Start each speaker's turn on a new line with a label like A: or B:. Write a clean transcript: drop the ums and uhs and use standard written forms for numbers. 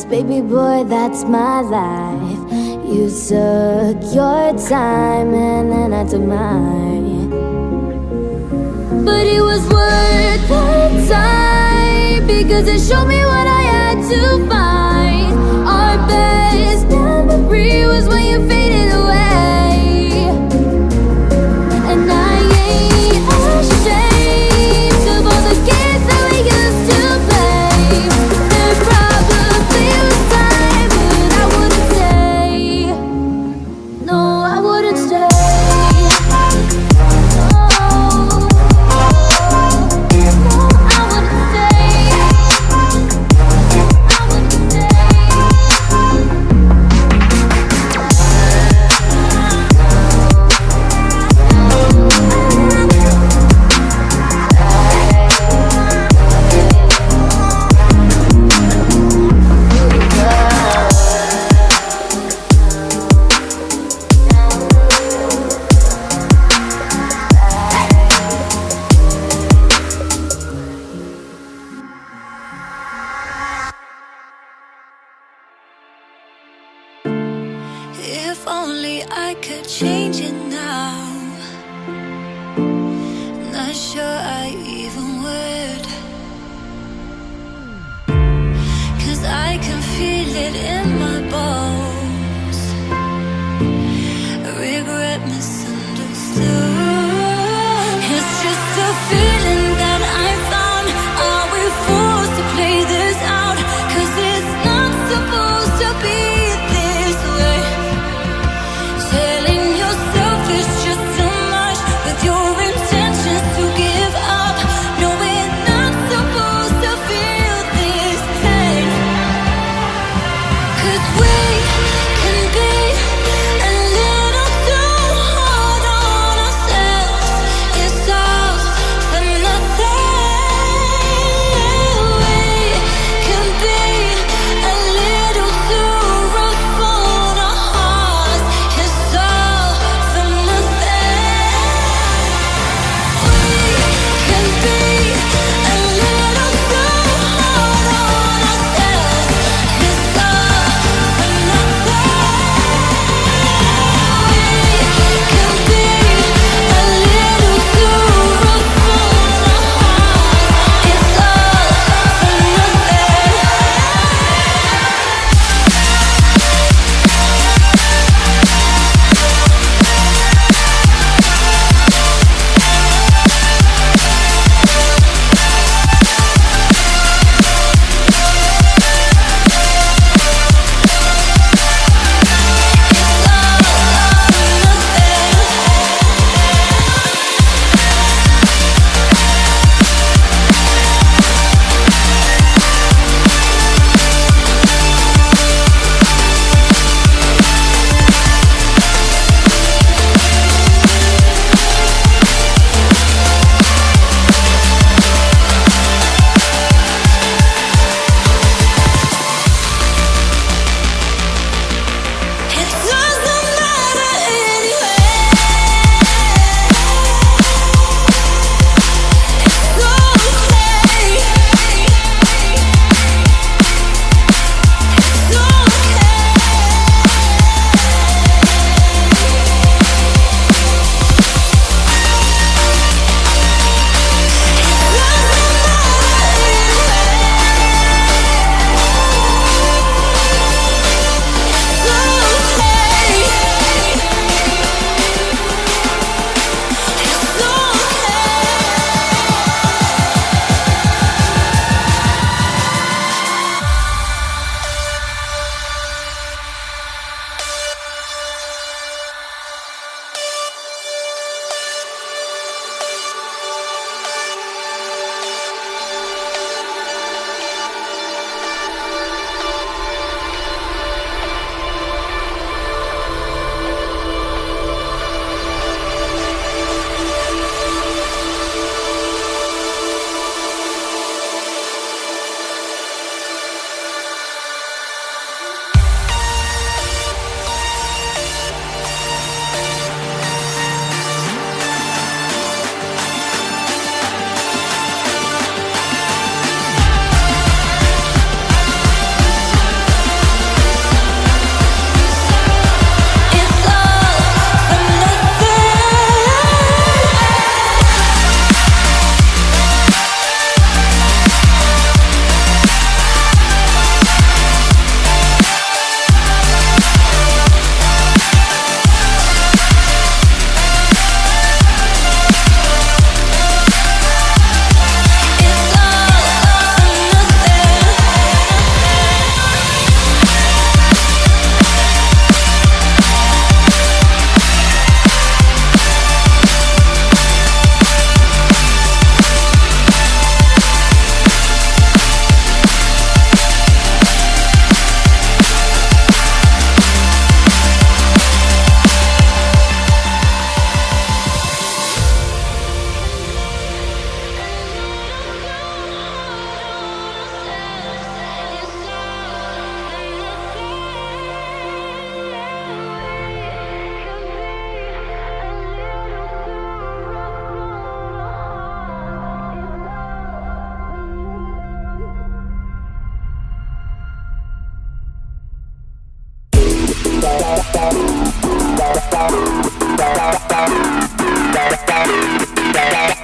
A: baby boy, that's my life. You took your time and then I took mine, but it was worth the time because it showed me what I had to find. Our best memory was when you faded away, and I ain't ashamed of all the games that we used to play. There probably was time, but I wouldn't stay. No, I wouldn't stay.
B: If only I could change it now. Not sure I even would, 'cause I can feel it in my bones. Regret misunderstood. It's just a feeling that I found. Are we forced to play this out? 'Cause it's not supposed to be this way. Telling yourself it's just too much, with your intentions to give up. No, we're not supposed to feel this pain. 'Cause we can be a little too hard on ourselves. It's all for nothing. We can be a little too rough on our hearts. It's all for nothing. We can be a little too hard on ourselves. It's all for We'll be right back.